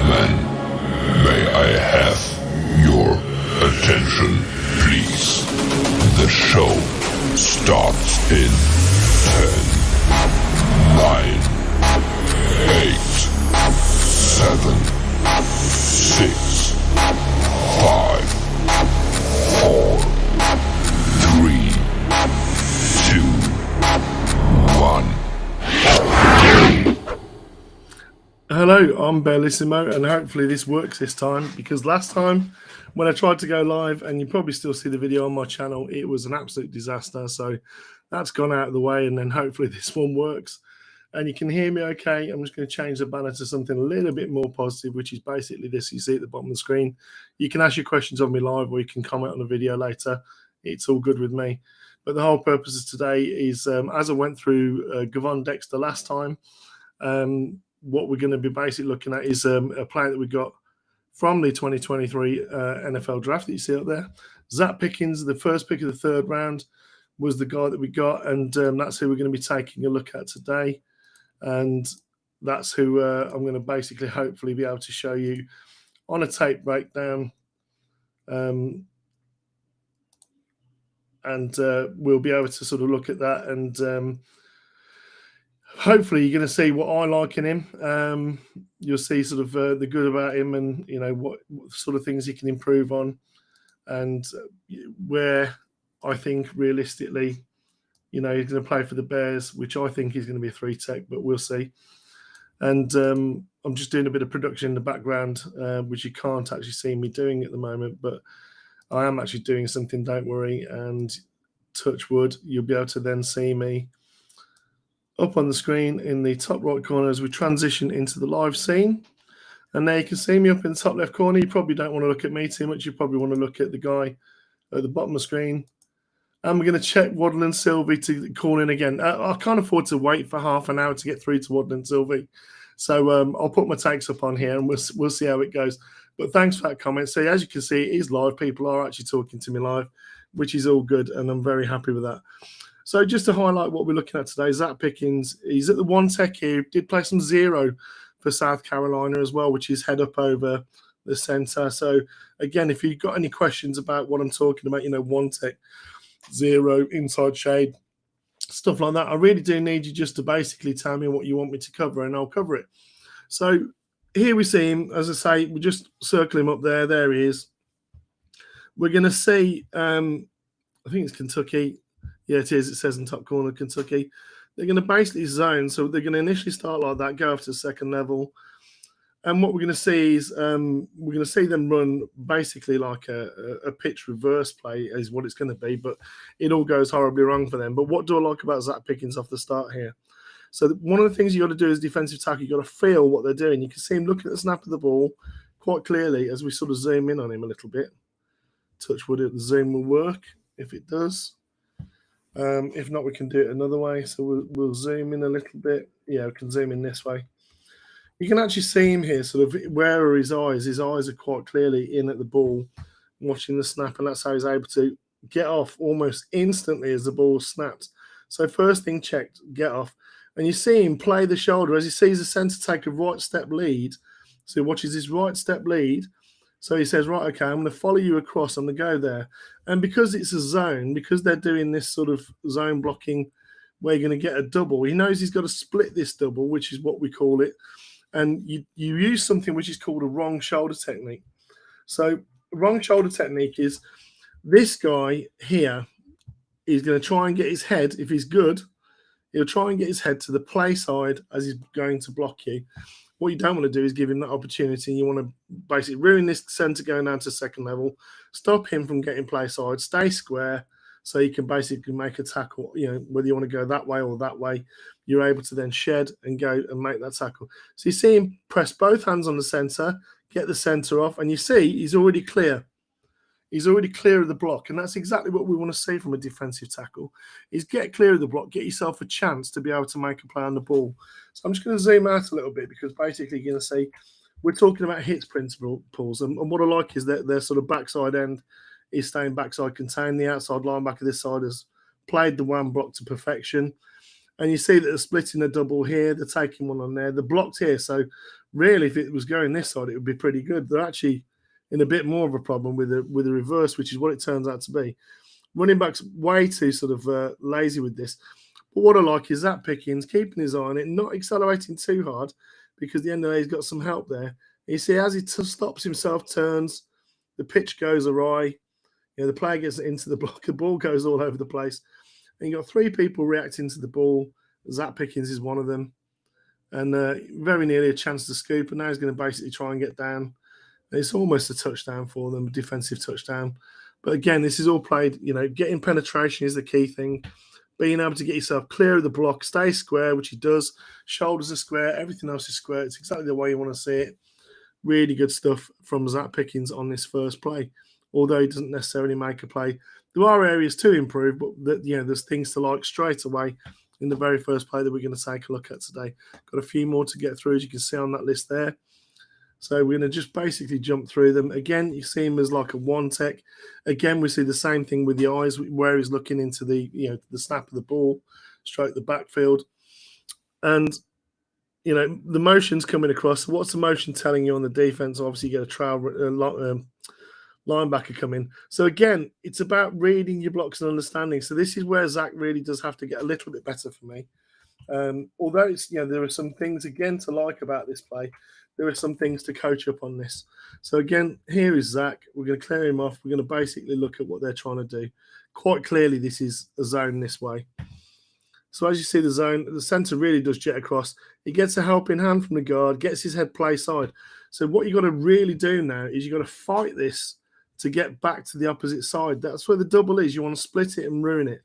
gentlemen, may I have your attention, please? The show starts in 10, 9, 8, 7, 6, 5, 4, 3, 2, 1. Hello, I'm Bellissimo, and hopefully this works this time, because last time when I tried to go live, and you probably still see the video on my channel, it was an absolute disaster. So that's gone out of the way, and then hopefully this one works and you can hear me okay. I'm just going to change the banner to something a little bit more positive, which is basically this you see at the bottom of the screen. You can ask your questions of me live, or you can comment on the video later. It's all good with me. But the whole purpose of today is, as I went through Gervon Dexter last time, what we're going to be basically looking at is a player that we got from the 2023 NFL draft that you see up there. Zacch Pickens, the first pick of the third round, was the guy that we got, and that's who we're going to be taking a look at today. And that's who I'm going to basically hopefully be able to show you on a tape breakdown. And we'll be able to sort of look at that, and hopefully you're going to see what I like in him. You'll see sort of the good about him, and you know what sort of things he can improve on, and where I think realistically, you know, he's going to play for the Bears, which I think he's going to be a 3-tech, but we'll see. And I'm just doing a bit of production in the background, which you can't actually see me doing at the moment, but I am actually doing something, don't worry, and touch wood, you'll be able to then see me up on the screen in the top right corner as we transition into the live scene. And there you can see me up in the top left corner. You probably don't want to look at me too much. You probably want to look at the guy at the bottom of the screen. And we're going to check Waddle and Sylvie to call in again. I can't afford to wait for half an hour to get through to Waddle and Sylvie. So I'll put my takes up on here, and we'll see how it goes. But thanks for that comment. So as you can see, it is live. People are actually talking to me live, which is all good, and I'm very happy with that. So just to highlight what we're looking at today, Zacch Pickens, he's at the 1-tech here. Did play some 0 for South Carolina as well, which is head up over the center. So again, if you've got any questions about what I'm talking about, you know, 1-tech, 0, inside shade, stuff like that, I really do need you just to basically tell me what you want me to cover, and I'll cover it. So here we see him, as I say, we just circle him up there. There he is. We're going to see, I think it's Kentucky. Yeah, it is. It says in top corner, Kentucky. They're going to basically zone. So they're going to initially start like that, go up to second level. And what we're going to see is we're going to see them run basically like a pitch reverse play is what it's going to be. But it all goes horribly wrong for them. But what do I like about Zacch Pickens off the start here? So one of the things you got to do as defensive tackle, you got to feel what they're doing. You can see him looking at the snap of the ball quite clearly as we sort of zoom in on him a little bit. Touch wood, the zoom will work if it does. If not, we can do it another way. So we'll zoom in a little bit. Yeah, we can zoom in this way. You can actually see him here, sort of where are his eyes. His eyes are quite clearly in at the ball, watching the snap, and that's how he's able to get off almost instantly as the ball snaps. So first thing checked, get off. And you see him play the shoulder as he sees the centre take a right step lead. So he watches his right step lead. So he says, right, okay, I'm going to follow you across. I'm going to go there. And because it's a zone, because they're doing this sort of zone blocking where you're going to get a double, he knows he's got to split this double, which is what we call it. And you use something which is called a wrong shoulder technique. So wrong shoulder technique is this guy here is going to try and get his head, if he's good, he'll try and get his head to the play side as he's going to block you. What you don't want to do is give him that opportunity. You want to basically ruin this center going down to second level, stop him from getting play side, stay square, so you can basically make a tackle, you know, whether you want to go that way or that way, you're able to then shed and go and make that tackle. So you see him press both hands on the center, get the center off, and you see he's already clear. He's already clear of the block, and that's exactly what we want to see from a defensive tackle, is get clear of the block, get yourself a chance to be able to make a play on the ball. So I'm just going to zoom out a little bit, because basically you're going to see we're talking about hits principles, and what I like is that their sort of backside end is staying backside contained. The outside linebacker this side has played the one block to perfection. And you see that they're splitting a double here. They're taking one on there. They're blocked here. So really, if it was going this side, it would be pretty good. They're actually in a bit more of a problem with the reverse, which is what it turns out to be. Running back's way too sort of lazy with this. But what I like is Zacch Pickens keeping his eye on it, not accelerating too hard, because at the end of the day, he's got some help there. You see, as he stops himself, turns, the pitch goes awry. The player gets into the block, the ball goes all over the place. And you've got three people reacting to the ball. Zacch Pickens is one of them. And very nearly a chance to scoop. And now he's going to basically try and get down. It's almost a touchdown for them, a defensive touchdown. But again, this is all played, getting penetration is the key thing. Being able to get yourself clear of the block, stay square, which he does. Shoulders are square, everything else is square. It's exactly the way you want to see it. Really good stuff from Zacch Pickens on this first play. Although he doesn't necessarily make a play. There are areas to improve, but there's things to like straight away in the very first play that we're going to take a look at today. Got a few more to get through, as you can see on that list there. So we're going to just basically jump through them. Again, you see him as like a one tech. Again, we see the same thing with the eyes, where he's looking into the snap of the ball, stroke the backfield. And, the motion's coming across. What's the motion telling you on the defense? Obviously, you get a trail linebacker come in. So again, it's about reading your blocks and understanding. So this is where Zacch really does have to get a little bit better for me. Although it's there are some things again to like about this play. There are some things to coach up on this. So again, here is Zacch. We're going to clear him off. We're going to basically look at what they're trying to do. Quite clearly, this is a zone this way. So as you see the zone, the center really does jet across. He gets a helping hand from the guard, gets his head play side. So what you've got to really do now is you've got to fight this to get back to the opposite side. That's where the double is. You want to split it and ruin it.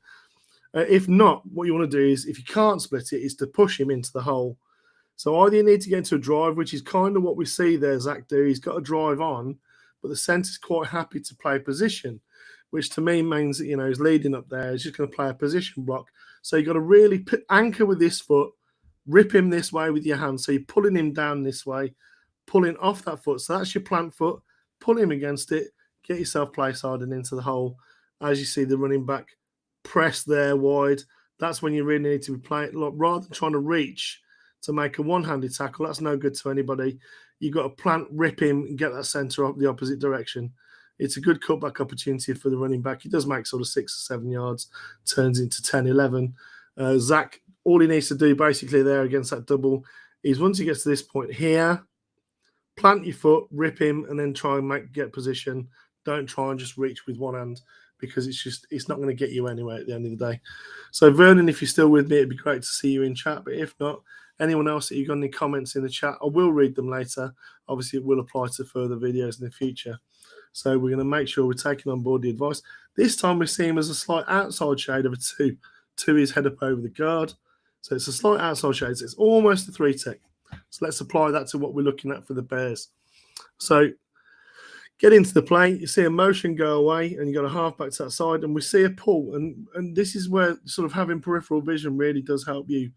If not, what you want to do is, if you can't split it, is to push him into the hole. So either you need to get into a drive, which is kind of what we see there Zacch do. He's got a drive on, but the center's quite happy to play position, which to me means that, he's leading up there. He's just going to play a position block. So you've got to really anchor with this foot, rip him this way with your hand. So you're pulling him down this way, pulling off that foot. So that's your plant foot. Pull him against it. Get yourself play side and into the hole. As you see the running back press there wide, that's when you really need to be playing. Look, rather than trying to reach to make a one-handed tackle, that's no good to anybody. You've got to plant, rip him, and get that centre up the opposite direction. It's a good cutback opportunity for the running back. He does make sort of 6 or 7 yards, turns into 10, 11. Zacch, all he needs to do basically there against that double is once he gets to this point here, plant your foot, rip him, and then try and get position. Don't try and just reach with one hand, because it's not going to get you anywhere at the end of the day. So Vernon, if you're still with me, it'd be great to see you in chat. But if not, anyone else that you've got any comments in the chat, I will read them later. Obviously, it will apply to further videos in the future. So we're going to make sure we're taking on board the advice. This time we see him as a slight outside shade of a 2. 2 is head up over the guard. So it's a slight outside shade. So it's almost a 3 tech. So let's apply that to what we're looking at for the Bears. So get into the play. You see a motion go away, and you got a halfback to that side, and we see a pull. And this is where sort of having peripheral vision really does help you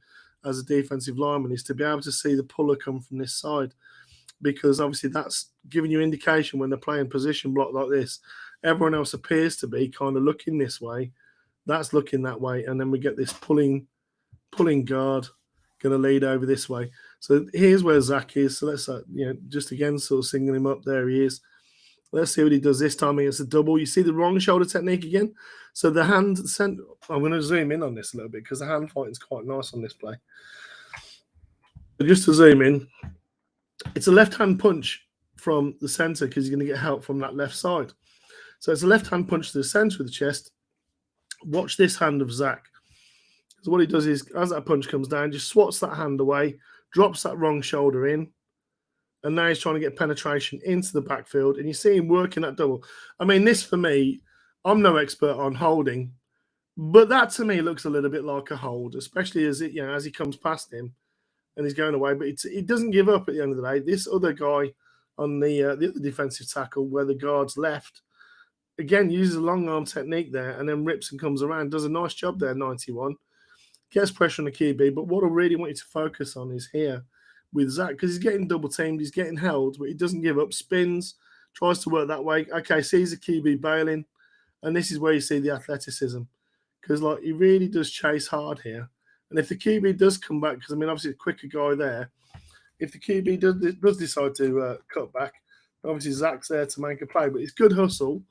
as a defensive lineman, is to be able to see the puller come from this side, because obviously that's giving you indication when they're playing position block like this. Everyone else appears to be kind of looking this way. That's looking that way, and then we get this pulling guard going to lead over this way. So here's where Zacch is. So let's just again sort of singling him up. There he is. Let's see what he does this time against the double. You see the wrong shoulder technique again. So the hand sent. I'm going to zoom in on this a little bit because the hand fighting is quite nice on this play. But just to zoom in, it's a left-hand punch from the center because you're going to get help from that left side. So it's a left-hand punch to the center of the chest. Watch this hand of Zacch. So what he does is, as that punch comes down, just swats that hand away, drops that wrong shoulder in, and now he's trying to get penetration into the backfield, and you see him working that double. I mean, this for me, I'm no expert on holding, but that to me looks a little bit like a hold, especially as as he comes past him and he's going away. But he doesn't give up at the end of the day. This other guy on the other defensive tackle, where the guard's left, again uses a long arm technique there, and then rips and comes around, does a nice job there. 91 gets pressure on the QB, but what I really want you to focus on is here with Zacch, because he's getting double teamed, he's getting held, but he doesn't give up, spins, tries to work that way. Okay, sees the QB bailing, and this is where you see the athleticism, because he really does chase hard here, And if the QB does come back, because I mean, obviously, a quicker guy there, if the QB does decide to cut back, obviously Zacch's there to make a play, but it's good hustle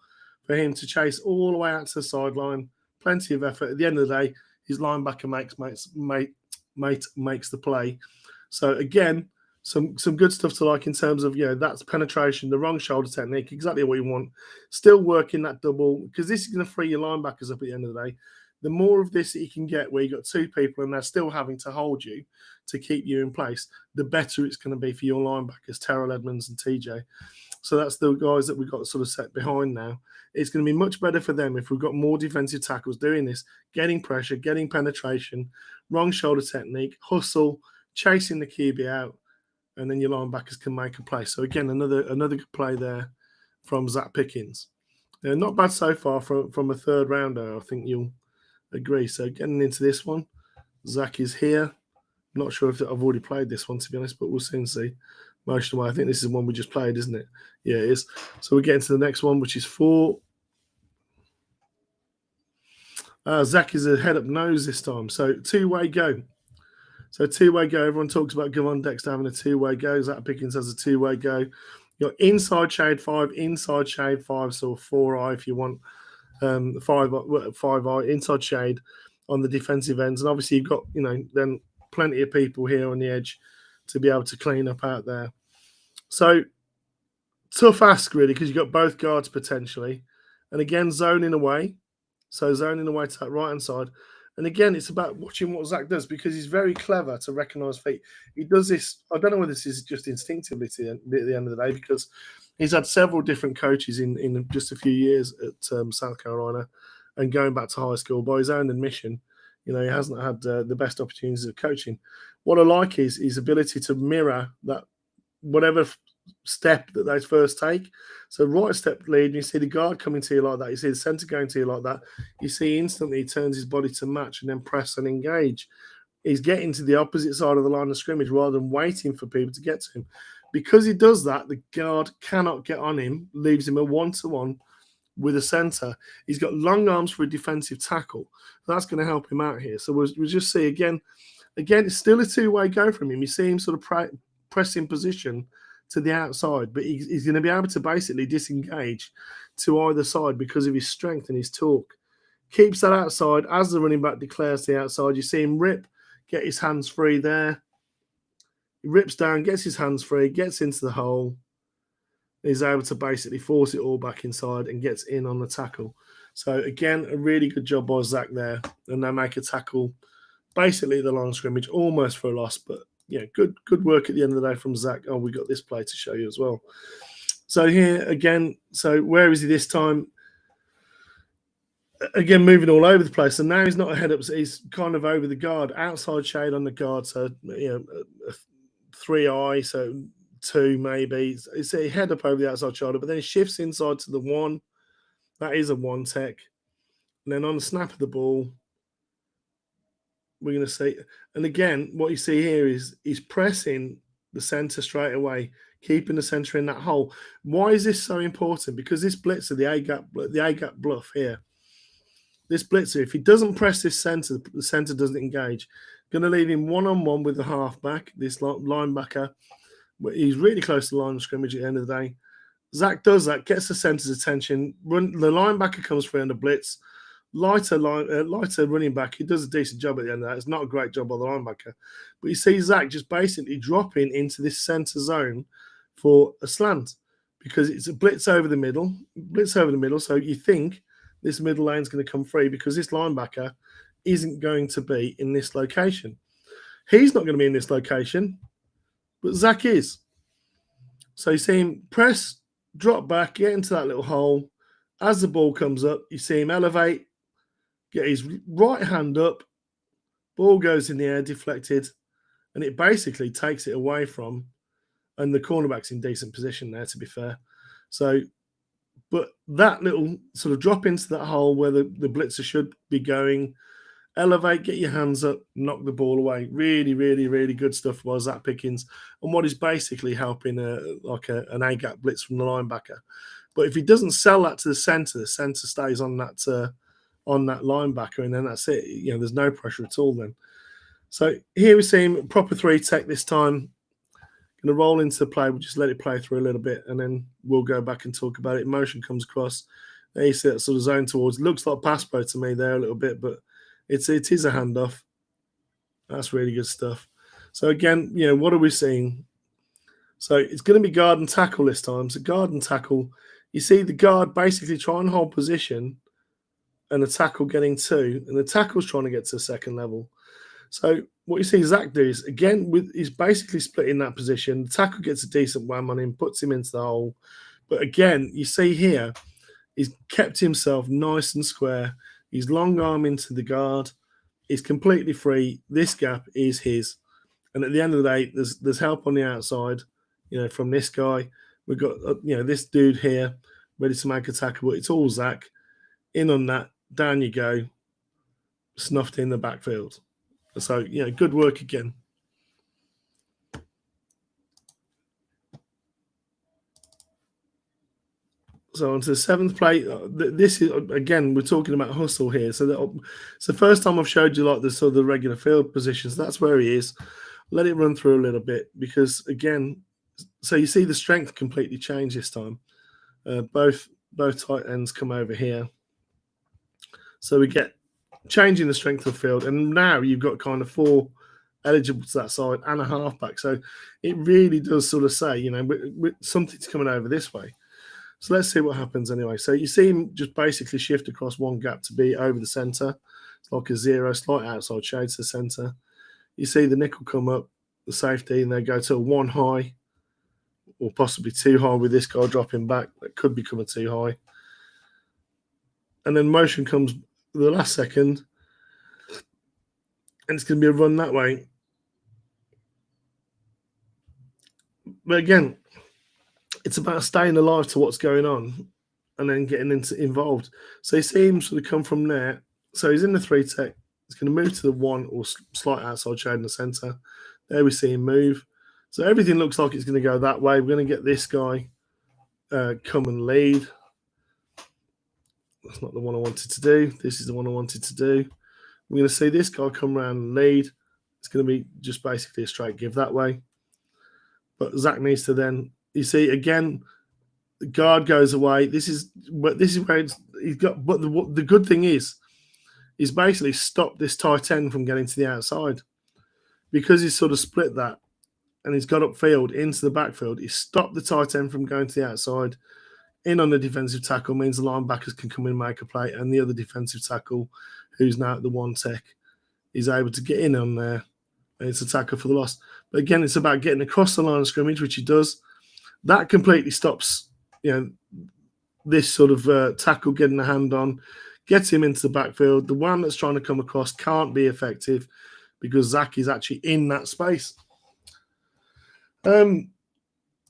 for him to chase all the way out to the sideline. Plenty of effort. At the end of the day, his linebacker makes the play. So again, some good stuff to like in terms of, that's penetration, the wrong shoulder technique, exactly what you want. Still working that double, because this is going to free your linebackers up at the end of the day. The more of this that you can get where you've got two people and they're still having to hold you to keep you in place, the better it's going to be for your linebackers, Terrell Edmonds and TJ. So that's the guys that we've got sort of set behind now. It's going to be much better for them if we've got more defensive tackles doing this, getting pressure, getting penetration, wrong shoulder technique, hustle, chasing the QB out, and then your linebackers can make a play. So again, another good play there from Zacch Pickens. Not bad so far from a third rounder, I think you'll agree. So getting into this one, Zacch is here. Not sure if I've already played this one, to be honest, but we'll soon see. Motion away. I think this is the one we just played, isn't it? Yeah, it is. So we're getting to the next one, which is 4. Zacch is a head up nose this time. So two-way go. Everyone talks about Gervon Dexter having a two-way go. Zacch Pickens has a two-way go. You're inside shade 5, so 4-eye if you want. 5-eye, inside shade on the defensive ends. And obviously you've got, then plenty of people here on the edge to be able to clean up out there. So tough ask, really, because you've got both guards potentially. And again, zoning away. So zoning away to that right-hand side. And again, it's about watching what Zacch does, because he's very clever to recognise feet. He does this, I don't know whether this is just instinctively at the end of the day, because he's had several different coaches in just a few years at South Carolina, and going back to high school, by his own admission, he hasn't had the best opportunities of coaching. What I like is his ability to mirror that, whatever step that they first take. So right step lead, and you see the guard coming to you like that. You see the centre going to you like that. You see instantly he turns his body to match and then press and engage. He's getting to the opposite side of the line of scrimmage rather than waiting for people to get to him. Because he does that, the guard cannot get on him, leaves him a one-to-one with a centre. He's got long arms for a defensive tackle. That's going to help him out here. So we'll just see again, it's still a two-way go from him. You see him sort of press in position to the outside, but he's going to be able to basically disengage to either side because of his strength and his torque. Keeps that outside as the running back declares the outside. You see him rip, get his hands free there. He rips down, gets his hands free, gets into the hole. He's able to basically force it all back inside and gets in on the tackle. So again, a really good job by Zacch there. And they make a tackle basically at the line of scrimmage, almost for a loss, but yeah, good work at the end of the day from Zacch. Oh, we got this play to show you as well. So here again, so where is he this time? Again, moving all over the place. So now he's not a head up, so he's kind of over the guard, outside shade on the guard. So, a 3-eye, so 2 maybe. It's a head up over the outside shoulder, but then he shifts inside to the 1. That is a 1 tech. And then on the snap of the ball, we're going to see, and again, what you see here is he's pressing the center straight away, keeping the center in that hole. Why is this so important? Because this blitzer, the A-gap bluff here, this blitzer, if he doesn't press this center, the center doesn't engage. Going to leave him one-on-one with the halfback, this linebacker. He's really close to the line of scrimmage at the end of the day. Zacch does that, gets the center's attention. The linebacker comes through on the blitz. Lighter running back. He does a decent job at the end of that. It's not a great job by the linebacker. But you see Zacch just basically dropping into this center zone for a slant because it's a blitz over the middle. So you think this middle lane's going to come free because this linebacker isn't going to be in this location. He's not going to be in this location, but Zacch is. So you see him press, drop back, get into that little hole. As the ball comes up, you see him elevate, get his right hand up, ball goes in the air, deflected, and it basically takes it away from, and the cornerback's in decent position there, to be fair. So, but that little sort of drop into that hole where the blitzer should be going, elevate, get your hands up, knock the ball away. Really, really, really good stuff by Zacch Pickens, and what is basically helping an A-gap blitz from the linebacker. But if he doesn't sell that to the center stays on that linebacker, and then that's it. There's no pressure at all then. So here we see him proper 3-tech this time. Going to roll into the play. We'll just let it play through a little bit, and then we'll go back and talk about it. Motion comes across. There you see that sort of zone towards. Looks like pass pro to me there a little bit, but it is a handoff. That's really good stuff. So again, what are we seeing? So it's going to be guard and tackle this time. So guard and tackle. You see the guard basically try and hold position, and the tackle getting 2, and the tackle's trying to get to the second level. So what you see Zacch do is, again, he's basically splitting that position. The tackle gets a decent wham on him, puts him into the hole. But again, you see here, he's kept himself nice and square. He's long arm into the guard. He's completely free. This gap is his. And at the end of the day, there's help on the outside, from this guy. We've got, this dude here ready to make a tackle. But it's all Zacch. In on that. Down you go. Snuffed in the backfield. So, good work again. So on to the 7th play. This is, again, we're talking about hustle here. So it's the first time I've showed you like the sort of the regular field positions. That's where he is. Let it run through a little bit because, again, so you see the strength completely change this time. Both tight ends come over here. So we get changing the strength of the field, and now you've got kind of 4 eligible to that side and a halfback. So it really does sort of say, something's coming over this way. So let's see what happens anyway. So you see him just basically shift across one gap to be over the centre. It's like a 0, slight outside shade to the centre. You see the nickel come up, the safety, and they go to a 1 high or possibly 2 high with this guy dropping back. That could become a 2 high. And then motion comes the last second, and it's going to be a run that way. But again, it's about staying alive to what's going on and then getting involved. So you see him sort of come from there. So he's in the 3-tech. He's going to move to the 1 or slight outside shade in the centre. There we see him move. So everything looks like it's going to go that way. We're going to get this guy come and lead. That's not the one I wanted to do. This is the one I wanted to do. We're going to see this guy come around and lead. It's going to be just basically a straight give that way. But Zacch needs to then, you see, again, the guard goes away. This is where he's got. But the good thing is, he's basically stopped this tight end from getting to the outside because he's sort of split that and he's got upfield into the backfield. He's stopped the tight end from going to the outside. In on the defensive tackle means the linebackers can come in and make a play, and the other defensive tackle, who's now at the 1-tech, is able to get in on there, and it's a tackle for the loss. But again, it's about getting across the line of scrimmage, which he does. That completely stops, this sort of tackle getting a hand on, gets him into the backfield. The one that's trying to come across can't be effective because Zacch is actually in that space.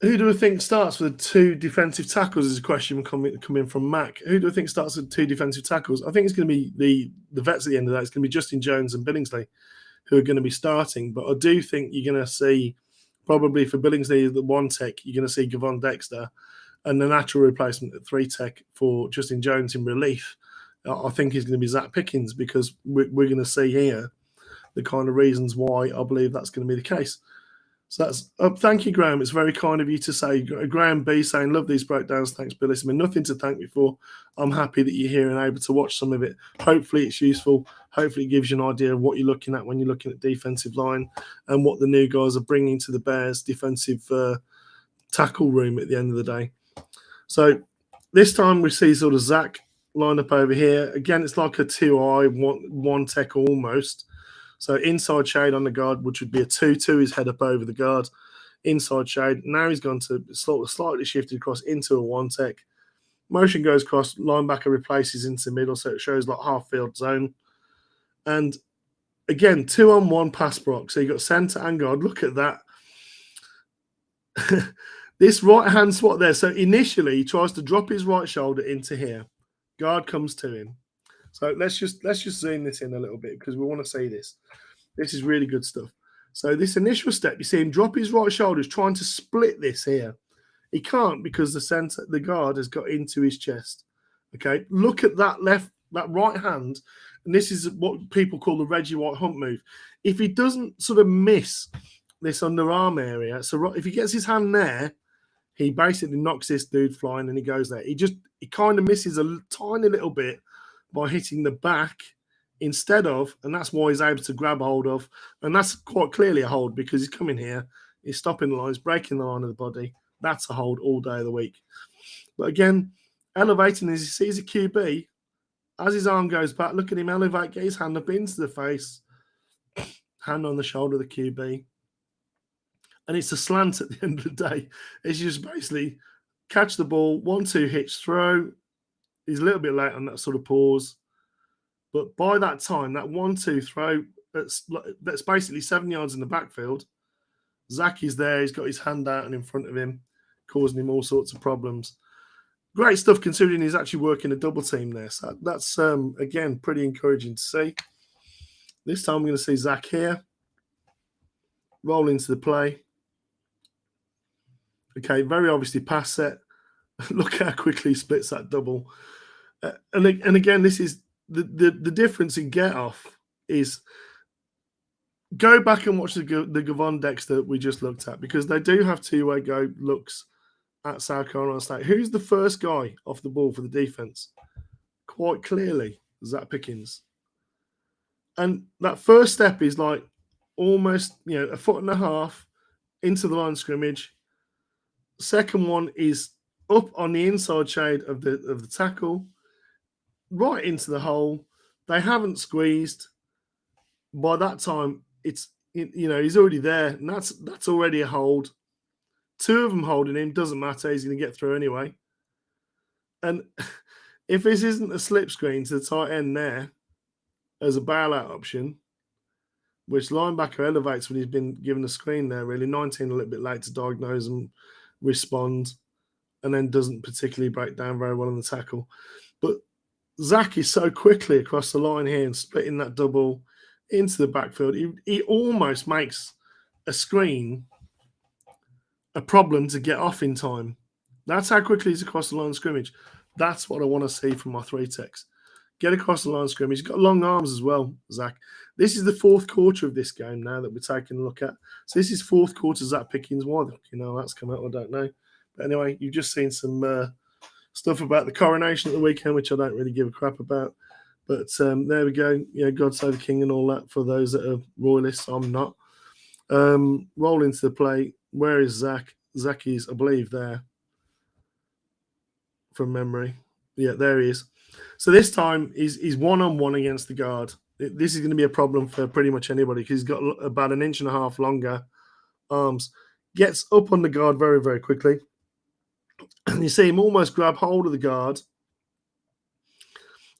Who do we think starts with 2 defensive tackles is a question coming from Mac. Who do we think starts with 2 defensive tackles? I think it's going to be the vets at the end of that. It's going to be Justin Jones and Billingsley who are going to be starting. But I do think you're going to see, probably for Billingsley, the 1-tech, you're going to see Gervon Dexter, and the natural replacement at 3-tech for Justin Jones in relief. I think is going to be Zacch Pickens because we're going to see here the kind of reasons why I believe that's going to be the case. So that's thank you, Graham. It's very kind of you to say. Graham B saying, love these breakdowns. Thanks, Billy. It's been nothing to thank me for. I'm happy that you're here and able to watch some of it. Hopefully it's useful. Hopefully it gives you an idea of what you're looking at when you're looking at defensive line and what the new guys are bringing to the Bears defensive tackle room at the end of the day. So this time we see sort of Zacch line up over here. Again, it's like a 2-eye, 1-tech almost. So inside shade on the guard, which would be a 2-2, his head up over the guard. Inside shade. Now he's gone to slightly shifted across into a 1-tech. Motion goes across, linebacker replaces into the middle, so it shows like half field zone. And again, 2-on-1 pass block. So you got centre and guard. Look at that. This right hand swat there. So initially he tries to drop his right shoulder into here. Guard comes to him. So let's just zoom this in a little bit because we want to see this. This is really good stuff. So this initial step, you see him drop his right shoulder, he's trying to split this here. He can't because the guard has got into his chest. Okay, look at that right hand and this is what people call the Reggie White hump move. If he doesn't sort of miss this underarm area, so if he gets his hand there, he basically knocks this dude flying and he goes there. He kind of misses a tiny little bit by hitting the back instead of, and that's why he's able to grab hold of, and that's quite clearly a hold because he's coming here, he's stopping the line, he's breaking the line of the body. That's a hold all day of the week. But again, elevating as he sees a QB, as his arm goes back, look at him elevate, get his hand up into the face, hand on the shoulder of the QB. And it's a slant at the end of the day. It's just basically catch the ball, 1-2 hitch, throw. He's a little bit late on that sort of pause. But by that time, that 1-2 throw, that's basically 7 yards in the backfield. Zacch is there. He's got his hand out and in front of him, causing him all sorts of problems. Great stuff considering he's actually working a double team there. So that's, again, pretty encouraging to see. This time we're going to see Zacch here. Roll into the play. Okay, very obviously pass set. Look how quickly he splits that double. And again, this is the difference in get off is go back and watch the Gervon Dexter we just looked at, because they do have two-way go looks at South Carolina State. Who's the first guy off the ball for the defense? Quite clearly, Zacch Pickens. And that first step is like almost, a foot and a half into the line of scrimmage. Second one is up on the inside shade of the tackle, right into the hole. They haven't squeezed. By that time, he's already there, and that's already a hold. Two of them holding him, doesn't matter. He's going to get through anyway. And if this isn't a slip screen to the tight end there as a bailout option, which linebacker elevates when he's been given a screen there, really 19 a little bit late to diagnose and respond, and then doesn't particularly break down very well on the tackle. But Zacch is so quickly across the line here and splitting that double into the backfield. He almost makes a screen a problem to get off in time. That's how quickly he's across the line of scrimmage. That's what I want to see from my three techs. Get across the line of scrimmage. He's got long arms as well, Zacch. This is the fourth quarter of this game now that we're taking a look at. So this is fourth quarter Zacch Pickens. Why that's come out, I don't know. But anyway, you've just seen some stuff about the coronation at the weekend, which I don't really give a crap about. But there we go. God save the king and all that for those that are royalists. I'm not. Roll into the play. Where is Zacch? Zacch is, I believe, there from memory. Yeah, there he is. So this time he's one-on-one against the guard. This is going to be a problem for pretty much anybody because he's got about 1.5 inches longer arms. Gets up on the guard very, very quickly. And you see him almost grab hold of the guard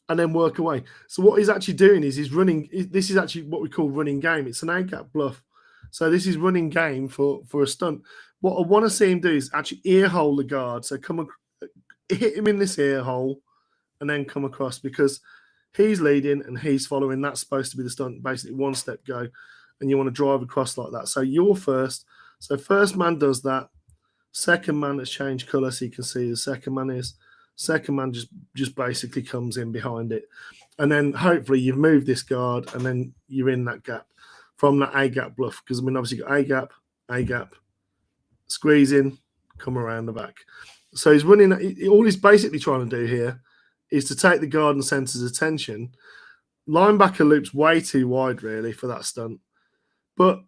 and then work away. So what he's actually doing is he's running. This is actually what we call running game. It's an A-gap bluff. So this is running game for a stunt. What I want to see him do is actually ear hole the guard. So hit him in this ear hole and then come across, because he's leading and he's following. That's supposed to be the stunt, basically one step go. And you want to drive across like that. So you're first. So first man does that. Second man has changed colour, so you can see the second man is. Second man just basically comes in behind it. And then hopefully you've moved this guard and then you're in that gap from that A-gap bluff. Because, obviously you've got A-gap, squeeze in, come around the back. So he's running. All he's basically trying to do here is to take the guard and center's attention. Linebacker loops way too wide, really, for that stunt. But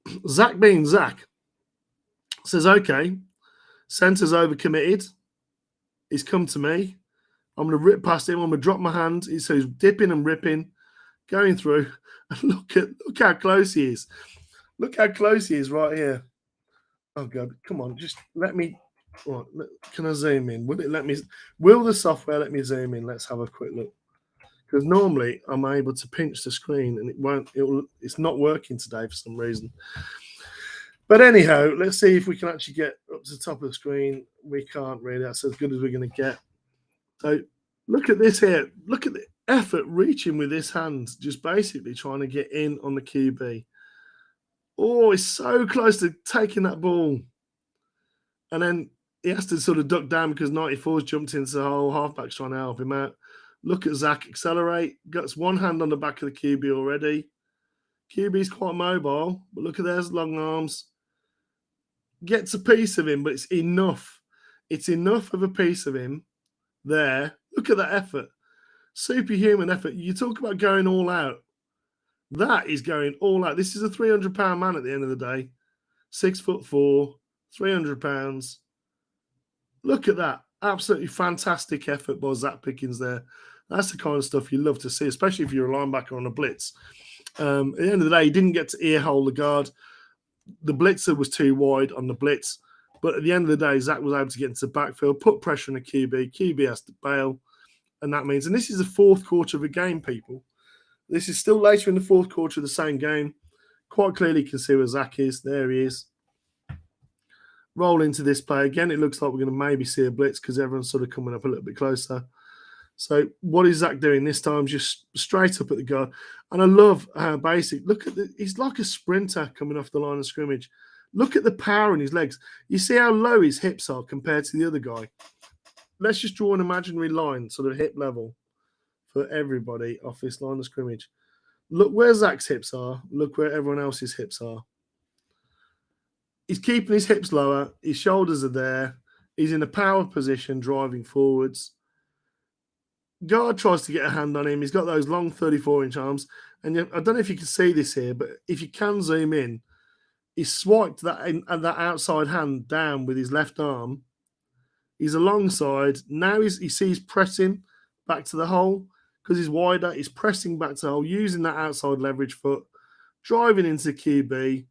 Zacch being Zacch says, okay, center's overcommitted. He's come to me. I'm going to rip past him. I'm going to drop my hand. So he's dipping and ripping, going through. And look how close he is. Look how close he is right here. Oh, God. Come on. Just let me. Right, can I zoom in? Will the software let me zoom in? Let's have a quick look. Because normally I'm able to pinch the screen and it won't. It's not working today for some reason. But anyhow, let's see if we can actually get up to the top of the screen. We can't really. That's as good as we're going to get. So look at this here. Look at the effort reaching with this hand, just basically trying to get in on the QB. Oh, he's so close to taking that ball. And then he has to sort of duck down because 94's jumped into the hole. Halfback's trying to help him out. Look at Zacch accelerate. Got one hand on the back of the QB already. QB's quite mobile, but look at those long arms. Gets a piece of him, but it's enough. It's enough of a piece of him there. Look at that effort. Superhuman effort. You talk about going all out. That is going all out. This is a 300-pound man at the end of the day. 6'4", 300 pounds. Look at that. Absolutely fantastic effort by Zacch Pickens there. That's the kind of stuff you love to see, especially if you're a linebacker on a blitz. At the end of the day, he didn't get to earhole the guard. The blitzer was too wide on the blitz. But at the end of the day, Zacch was able to get into the backfield, put pressure on the QB. QB has to bail. And that means, and this is the fourth quarter of a game, people. This is still later in the fourth quarter of the same game. Quite clearly you can see where Zacch is. There he is. Roll into this play. Again, it looks like we're going to maybe see a blitz because everyone's sort of coming up a little bit closer. So what is Zacch doing this time? Just straight up at the guard. And I love how basic. Look at he's like a sprinter coming off the line of scrimmage. Look at the power in his legs. You see how low his hips are compared to the other guy. Let's just draw an imaginary line, sort of hip level for everybody off this line of scrimmage. Look where Zach's hips are. Look where everyone else's hips are. He's keeping his hips lower. His shoulders are there. He's in a power position, driving forwards. Guard tries to get a hand on him. He's got those long 34-inch arms. And I don't know if you can see this here, but if you can zoom in, he swiped that outside hand down with his left arm. He's alongside. Now he sees pressing back to the hole because he's wider. He's pressing back to the hole, using that outside leverage foot, driving into QB,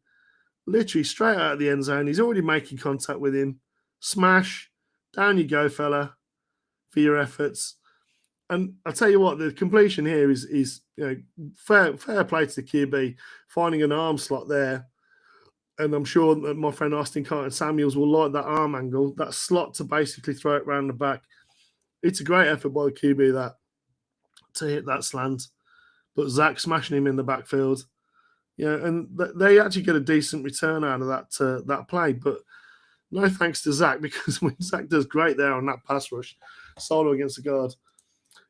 literally straight out of the end zone. He's already making contact with him. Smash. Down you go, fella, for your efforts. And I'll tell you what, the completion here is fair play to the QB, finding an arm slot there. And I'm sure that my friend Austin Carton-Samuels will like that arm angle, that slot to basically throw it around the back. It's a great effort by the QB to hit that slant. But Zacch smashing him in the backfield. And they actually get a decent return out of that play. But no thanks to Zacch, because when Zacch does great there on that pass rush, solo against the guard.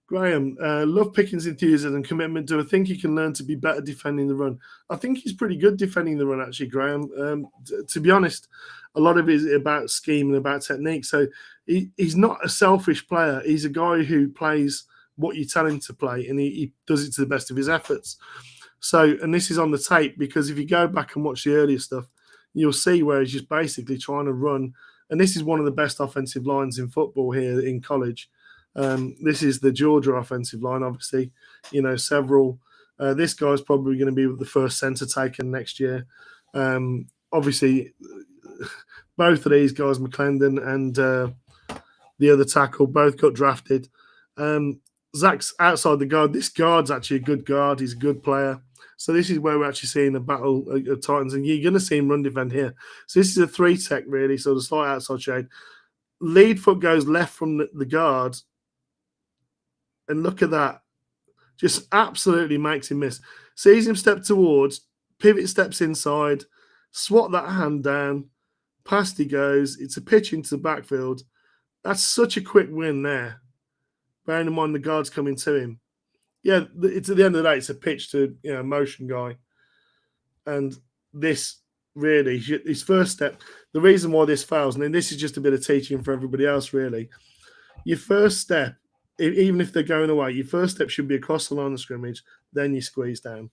Graham, love Pickens' enthusiasm and commitment. Do I think he can learn to be better defending the run? I think he's pretty good defending the run, actually, Graham. To be honest, a lot of it is about scheme and about technique. So he's not a selfish player. He's a guy who plays what you tell him to play, and he does it to the best of his efforts. So, and this is on the tape, because if you go back and watch the earlier stuff, you'll see where he's just basically trying to run. And this is one of the best offensive lines in football here in college. This is the Georgia offensive line, obviously. Several. This guy's probably going to be the first center taken next year. Obviously, both of these guys, McClendon and the other tackle, both got drafted. Zach's outside the guard. This guard's actually a good guard. He's a good player. So this is where we're actually seeing a battle of Titans. And you're going to see him run defend here. So this is a 3-tech, really. So the slight outside shade. Lead foot goes left from the guard. And look at that. Just absolutely makes him miss. Sees him step towards, pivot steps inside, swat that hand down, past he goes. It's a pitch into the backfield. That's such a quick win there. Bearing in mind the guard's coming to him. Yeah, it's at the end of the day, it's a pitch to motion guy. And this really, his first step, the reason why this fails, and this is just a bit of teaching for everybody else, really. Your first step, even if they're going away, your first step should be across the line of scrimmage, then you squeeze down.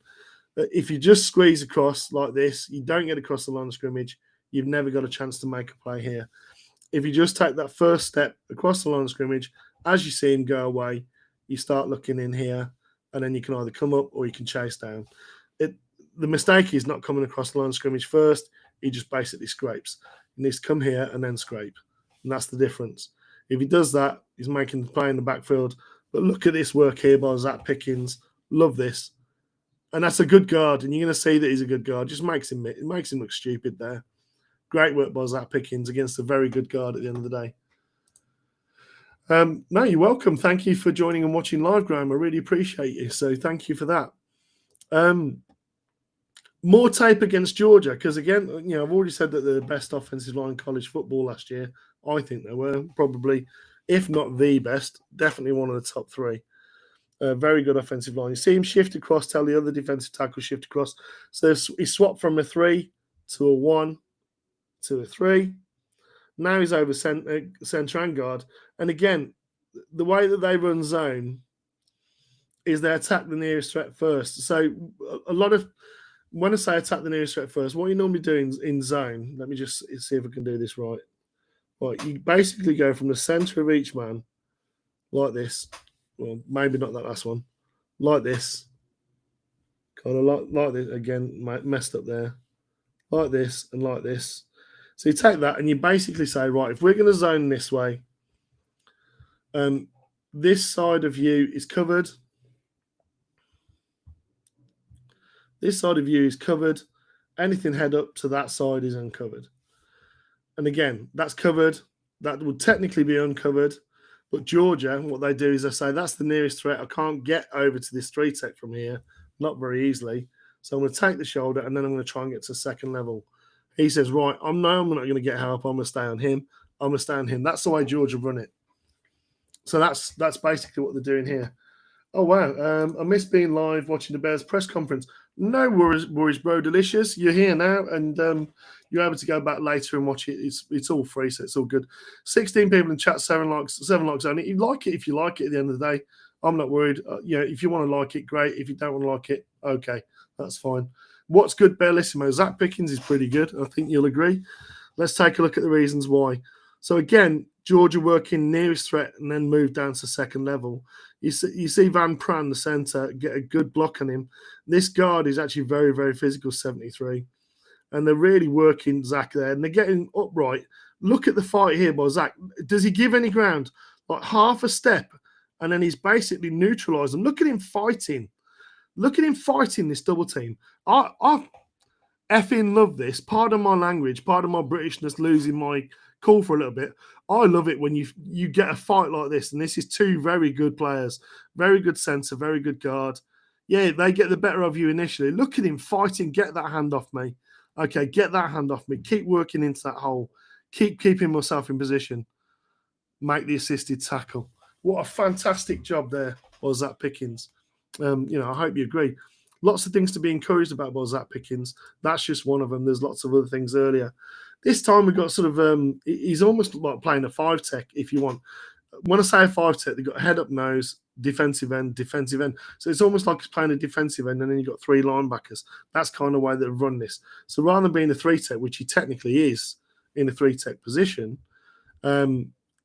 But if you just squeeze across like this, you don't get across the line of scrimmage, you've never got a chance to make a play here. If you just take that first step across the line of scrimmage, as you see him go away, you start looking in here, and then you can either come up or you can chase down. The mistake is not coming across the line of scrimmage first. He just basically scrapes. He needs to come here and then scrape. And that's the difference. If he does that, he's making the play in the backfield. But look at this work here by Zacch Pickens. Love this. And that's a good guard. And you're going to see that he's a good guard. Just makes him look stupid there. Great work by Zacch Pickens against a very good guard at the end of the day. No, you're welcome. Thank you for joining and watching live, Graham. I really appreciate you. So thank you for that. More tape against Georgia, because again, I've already said that they're the best offensive line in college football last year. I think they were probably, if not the best, definitely one of the top three. Very good offensive line. You see him shift across, tell the other defensive tackle shift across. So he swapped from a 3 to a 1 to a 3. Now he's over centre and guard. And again, the way that they run zone is they attack the nearest threat first. So a lot of, when I say attack the nearest threat first, what you normally do in zone, let me just see if I can do this right. Right, you basically go from the centre of each man like this. Well, maybe not that last one. Like this. Kind of like this. Again, messed up there. Like this and like this. So you take that and you basically say, right, if we're going to zone this way, this side of you is covered. This side of you is covered. Anything head up to that side is uncovered. And again, that's covered. That would technically be uncovered. But Georgia, what they do is they say, that's the nearest threat. I can't get over to this 3-tech from here. Not very easily. So I'm going to take the shoulder and then I'm going to try and get to second level. He says, right, I'm not going to get help. I'm going to stay on him. I'm going to stay on him. That's the way Georgia run it. So that's basically what they're doing here. Oh, wow. I miss being live watching the Bears press conference. No worries, bro. Delicious. You're here now, and you're able to go back later and watch it. It's all free, so it's all good. 16 people in chat, 7 likes only. You like it if you like it at the end of the day. I'm not worried. If you want to like it, great. If you don't want to like it, okay, that's fine. What's good, Bellissimo? Zacch Pickens is pretty good. I think you'll agree. Let's take a look at the reasons why. So again, Georgia working nearest threat and then move down to second level. You see Van Pran, the centre, get a good block on him. This guard is actually very, very physical, 73. And they're really working Zacch there. And they're getting upright. Look at the fight here by Zacch. Does he give any ground? Like half a step. And then he's basically neutralised them. Look at him fighting. Look at him fighting this double team. I effing love this. Pardon my language. Pardon my Britishness losing my cool for a little bit. I love it when you get a fight like this, and this is two very good players, very good centre, very good guard. Yeah, they get the better of you initially. Look at him fighting. Get that hand off me. Okay, get that hand off me. Keep working into that hole. Keep keeping myself in position. Make the assisted tackle. What a fantastic job there by Zacch Pickens. I hope you agree. Lots of things to be encouraged about by Zacch Pickens. That's just one of them. There's lots of other things earlier. This time we've got sort of, he's almost like playing a 5-tech if you want. When I say a 5-tech, they've got head up nose, defensive end. So it's almost like he's playing a defensive end and then you've got 3 linebackers. That's kind of the way they run this. So rather than being a 3-tech, which he technically is in a 3-tech position,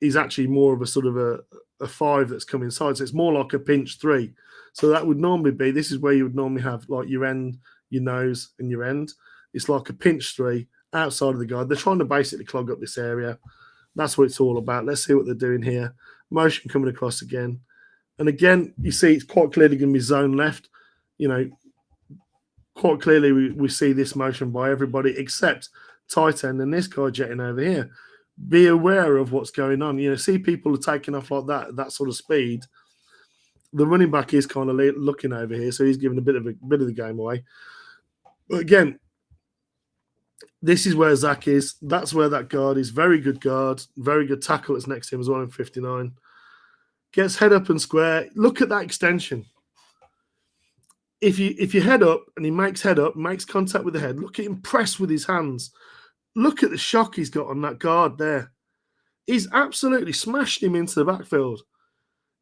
he's actually more of a sort of a 5 that's come inside. So it's more like a pinch 3. So that would normally be, this is where you would normally have like your end, your nose, and your end. It's like a pinch 3 outside of the guard. They're trying to basically clog up this area. That's what it's all about. Let's see what they're doing here. Motion coming across again. And again, you see it's quite clearly going to be zone left. Quite clearly we see this motion by everybody except tight end and this guy jetting over here. Be aware of what's going on. See people are taking off like that sort of speed. The running back is kind of looking over here, so he's giving a bit of the game away. But again, this is where Zacch is. That's where that guard is. Very good guard. Very good tackle that's next to him as well in 59. Gets head up and square. Look at that extension. If you head up and he makes head up, makes contact with the head, look at him press with his hands. Look at the shock he's got on that guard there. He's absolutely smashed him into the backfield.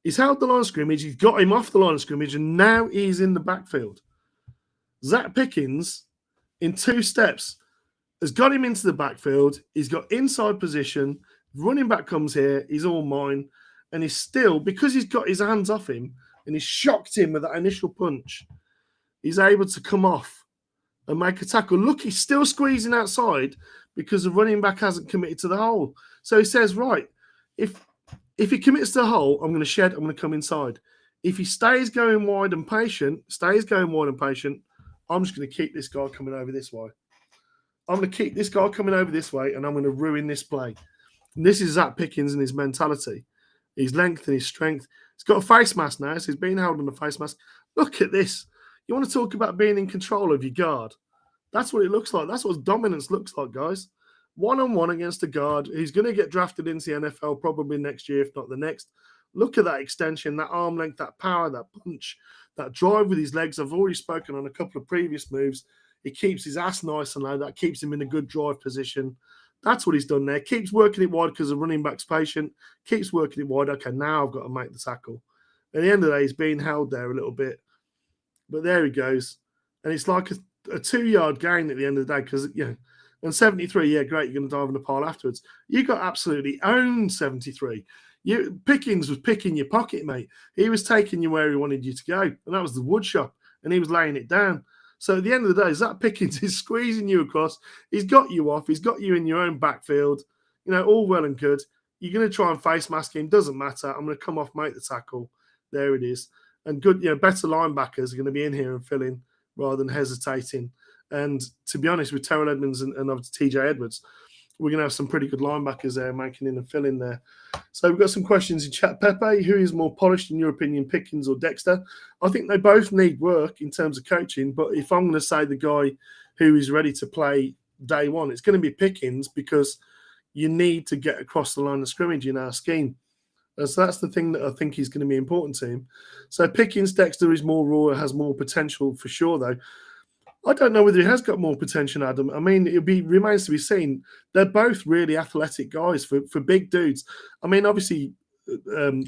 He's held the line of scrimmage. He's got him off the line of scrimmage, and now he's in the backfield. Zacch Pickens, in 2 steps, has got him into the backfield. He's got inside position. Running back comes here. He's all mine. And he's still, because he's got his hands off him and he's shocked him with that initial punch, he's able to come off and make a tackle. Look, he's still squeezing outside because the running back hasn't committed to the hole. So he says, right, if he commits to the hole, I'm going to shed, I'm going to come inside. If he stays going wide and patient, I'm just going to keep this guy coming over this way. I'm going to keep this guy coming over this way, and I'm going to ruin this play. And this is Zacch Pickens and his mentality, his length and his strength. He's got a face mask now, so he's being held on a face mask. Look at this. You want to talk about being in control of your guard? That's what it looks like. That's what dominance looks like, guys. 1-on-1 against a guard who's going to get drafted into the NFL probably next year, if not the next. Look at that extension, that arm length, that power, that punch, that drive with his legs. I've already spoken on a couple of previous moves. He keeps his ass nice and low. That keeps him in a good drive position. That's what he's done there. Keeps working it wide because the running back's patient. Keeps working it wide. Okay, now I've got to make the tackle. At the end of the day, he's being held there a little bit. But there he goes. And it's like a 2-yard gain at the end of the day because, and 73, yeah, great, you're going to dive in the pile afterwards. You got absolutely owned 73. Pickens was picking your pocket, mate. He was taking you where he wanted you to go. And that was the wood shop. And he was laying it down. So at the end of the day, Zacch Pickens is squeezing you across. He's got you off. He's got you in your own backfield. All well and good. You're going to try and face mask him. Doesn't matter. I'm going to come off, make the tackle. There it is. And good, better linebackers are going to be in here and filling rather than hesitating. And to be honest, with Terrell Edmonds and TJ Edwards, we're going to have some pretty good linebackers there making in and filling there. So we've got some questions in chat. Pepe, who is more polished in your opinion, Pickens or Dexter? I think they both need work in terms of coaching, but if I'm going to say the guy who is ready to play day one, it's going to be Pickens because you need to get across the line of scrimmage in our scheme. So that's the thing that I think is going to be important to him. So Pickens, Dexter is more raw, has more potential for sure, though. I don't know whether he has got more potential, Adam. I mean, remains to be seen. They're both really athletic guys for big dudes. I mean, obviously,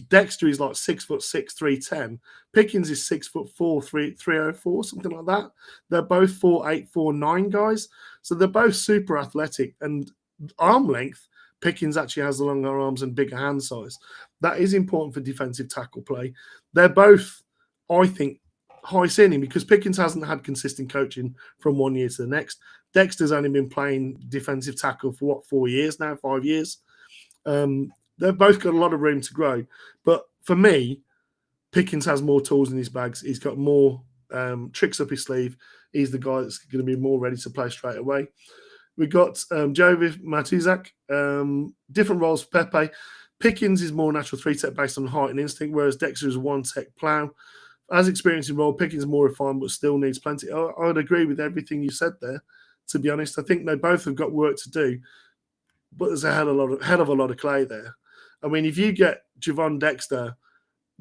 Dexter is like 6'6", 310. Pickens is 6'4", 304, something like that. They're both 4'8", 4'9" guys. So they're both super athletic. And arm length, Pickens actually has the longer arms and bigger hand size. That is important for defensive tackle play. They're both, I think, high ceiling because Pickens hasn't had consistent coaching from 1 year to the next. Dexter's only been playing defensive tackle for 4 years now, 5 years. They've both got a lot of room to grow. But for me, Pickens has more tools in his bags. He's got more tricks up his sleeve. He's the guy that's going to be more ready to play straight away. We've got Jovi Matuzak, different roles for Pepe. Pickens is more natural 3-tech based on height and instinct, whereas Dexter is 1-tech plow. As experienced in role, Pickens more refined, but still needs plenty. I would agree with everything you said there, to be honest. I think they both have got work to do, but there's a hell of a lot of clay there. I mean, if you get Gervon Dexter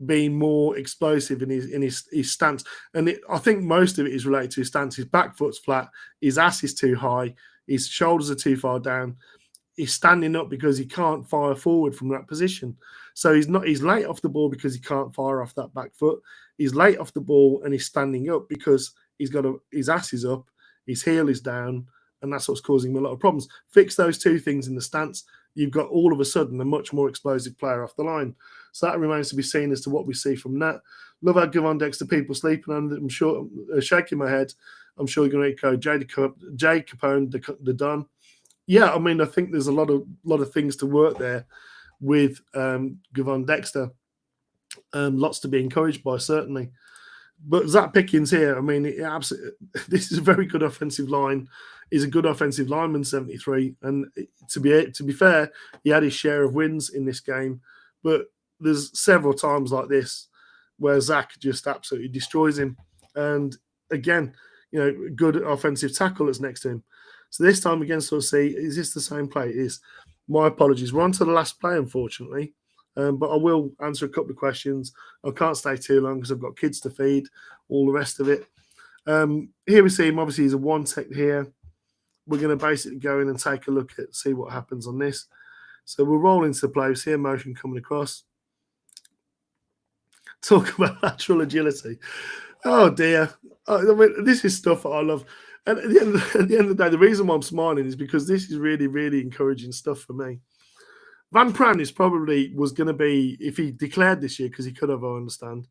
being more explosive in his stance, and I think most of it is related to his stance. His back foot's flat, his ass is too high, his shoulders are too far down. He's standing up because he can't fire forward from that position. So he's late off the ball because he can't fire off that back foot. He's late off the ball and he's standing up because his ass is up, his heel is down, and that's what's causing him a lot of problems. Fix those two things in the stance, you've got all of a sudden a much more explosive player off the line. So that remains to be seen as to what we see from that. Love how Gervon Dexter people sleeping on it. I'm sure, shaking my head. I'm sure you're going to echo Jay Capone, the Don. Yeah, I mean, I think there's a lot of things to work there with Gervon Dexter. Lots to be encouraged by, certainly. But Zacch Pickens here, I mean, this is a very good offensive line. He's a good offensive lineman, 73. And to be fair, he had his share of wins in this game. But there's several times like this where Zacch just absolutely destroys him. And again, good offensive tackle that's next to him. So this time against us, is this the same play? It is. My apologies. We're on to the last play, unfortunately. But I will answer a couple of questions. I can't stay too long because I've got kids to feed, all the rest of it. Here we see him. Obviously, he's a 1-tech here. We're going to basically go in and take a look at, see what happens on this. So we'll roll into the play. We see a motion coming across. Talk about lateral agility. Oh, dear. I mean, this is stuff that I love. And at the end of the day, the reason why I'm smiling is because this is really, really encouraging stuff for me. Van Pran was going to be, if he declared this year, because he could have, I understand,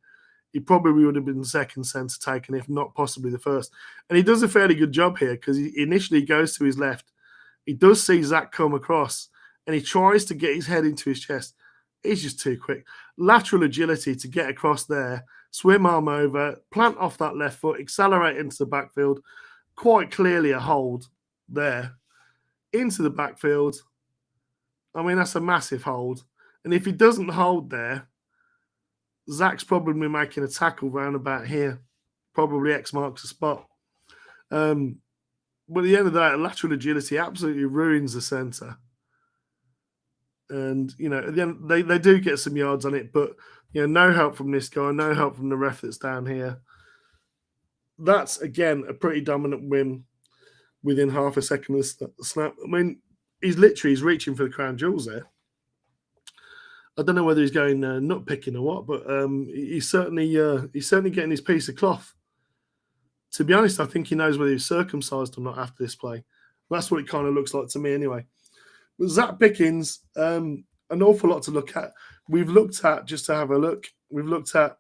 he probably would have been the second centre taken, if not possibly the first. And he does a fairly good job here because he initially goes to his left. He does see Zacch come across and he tries to get his head into his chest. He's just too quick. Lateral agility to get across there, swim arm over, plant off that left foot, accelerate into the backfield. Quite clearly a hold there into the backfield. I mean, that's a massive hold. And if he doesn't hold there, Zach's probably making a tackle round about here. Probably X marks the spot. But at the end of the day, lateral agility absolutely ruins the centre. And, you know, at the end, they do get some yards on it, but, you know, no help from this guy, no help from the ref that's down here. That's, again, a pretty dominant win within half a second of the snap. I mean, he's reaching for the crown jewels there. I don't know whether he's going nut picking or what, but he's certainly getting his piece of cloth. To be honest, I think he knows whether he's circumcised or not after this play. That's what it kind of looks like to me anyway. But Zacch Pickens, an awful lot to look at. We've looked at, just to have a look, we've looked at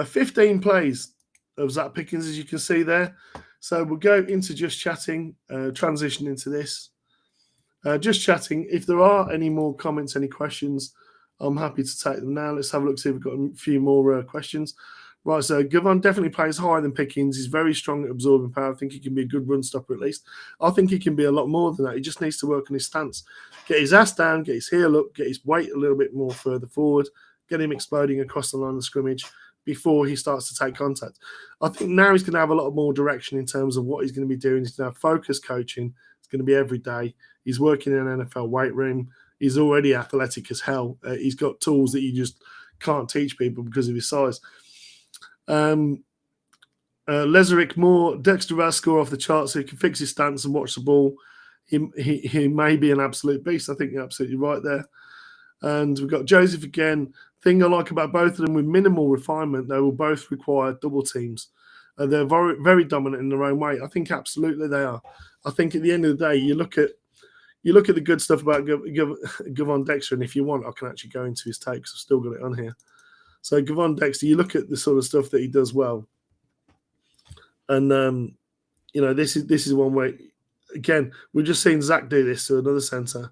15 plays of Zacch Pickens, as you can see there. So we'll go into just chatting, transition into this. Just chatting. If there are any more comments, any questions, I'm happy to take them now. Let's have a look, see if we've got a few more questions. Right, so Gervon definitely plays higher than Pickens. He's very strong at absorbing power. I think he can be a good run stopper at least. I think he can be a lot more than that. He just needs to work on his stance. Get his ass down, get his heel up, get his weight a little bit more further forward, get him exploding across the line of scrimmage before he starts to take contact. I think now he's going to have a lot more direction in terms of what he's going to be doing. He's going to have focused coaching. It's going to be every day. He's working in an NFL weight room. He's already athletic as hell. He's got tools that you just can't teach people because of his size. Leserick Moore, Dexter Raz score off the charts, so he can fix his stance and watch the ball. He may be an absolute beast. I think you're absolutely right there. And we've got Joseph again. Thing I like about both of them, with minimal refinement, they will both require double teams. They're very, very dominant in their own way. I think absolutely they are. I think at the end of the day, you look at the good stuff about Gervon Dexter, and if you want, I can actually go into his tape because I've still got it on here. So Gervon Dexter, you look at the sort of stuff that he does well, and you know, this is one way. Again, we've just seen Zacch do this to another centre.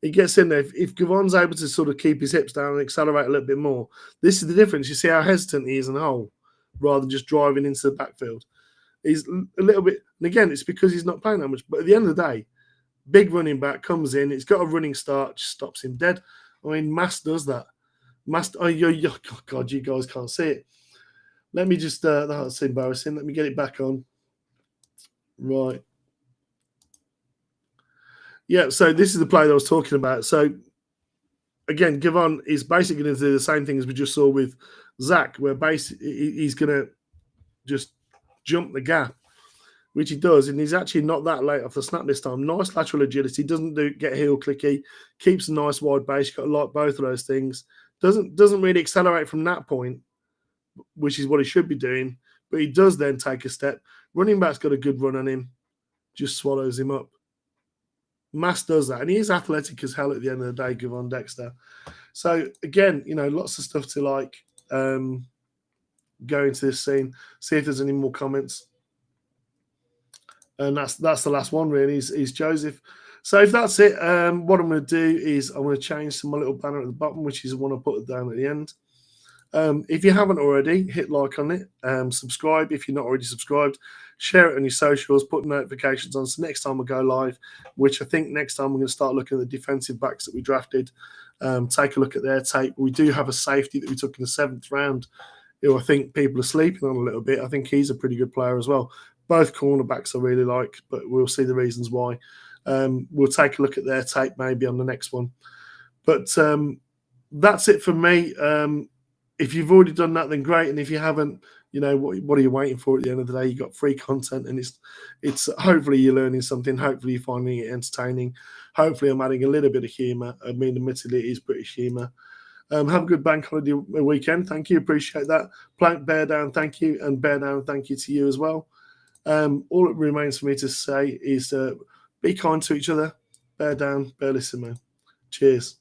He gets in there. If Gervon's able to sort of keep his hips down and accelerate a little bit more, this is the difference. You see how hesitant he is in the hole, rather than just driving into the backfield. He's a little bit, and again, it's because he's not playing that much. But at the end of the day, big running back comes in. It's got a running start, just stops him dead. I mean, Mass does that. Oh, God, you guys can't see it. Let me just, that's embarrassing. Let me get it back on. Right. Yeah, so this is the play that I was talking about. So, again, Gervon is basically going to do the same thing as we just saw with Zacch, where basically he's going to just jump the gap, which he does, and he's actually not that late off the snap this time. Nice lateral agility, doesn't get heel clicky, keeps a nice wide base. You've got to like both of those things. Doesn't really accelerate from that point, which is what he should be doing, but he does then take a step. Running back's got a good run on him, just swallows him up. Mass does that, and he is athletic as hell at the end of the day, Gervon Dexter. So, again, you know, lots of stuff to like. Go into this scene, see if there's any more comments. And that's the last one, really, is Joseph. So if that's it, what I'm going to do is I'm going to change to my little banner at the bottom, which is the one I put down at the end. If you haven't already, hit like on it. Subscribe if you're not already subscribed. Share it on your socials. Put notifications on. So next time we go live, which I think next time we're going to start looking at the defensive backs that we drafted. Take a look at their tape. We do have a safety that we took in the 7th round, who I think people are sleeping on a little bit. I think he's a pretty good player as well. Both cornerbacks I really like, but we'll see the reasons why. We'll take a look at their tape maybe on the next one. But that's it for me. If you've already done that, then great. And if you haven't, you know, what are you waiting for at the end of the day? You've got free content, and it's hopefully you're learning something. Hopefully you're finding it entertaining. Hopefully I'm adding a little bit of humour. I mean, admittedly, it is British humour. Have a good bank holiday weekend. Thank you. Appreciate that. Plank, bear down, thank you. And bear down, thank you to you as well. All it remains for me to say is be kind to each other. Bear down, bear listen, man. Cheers.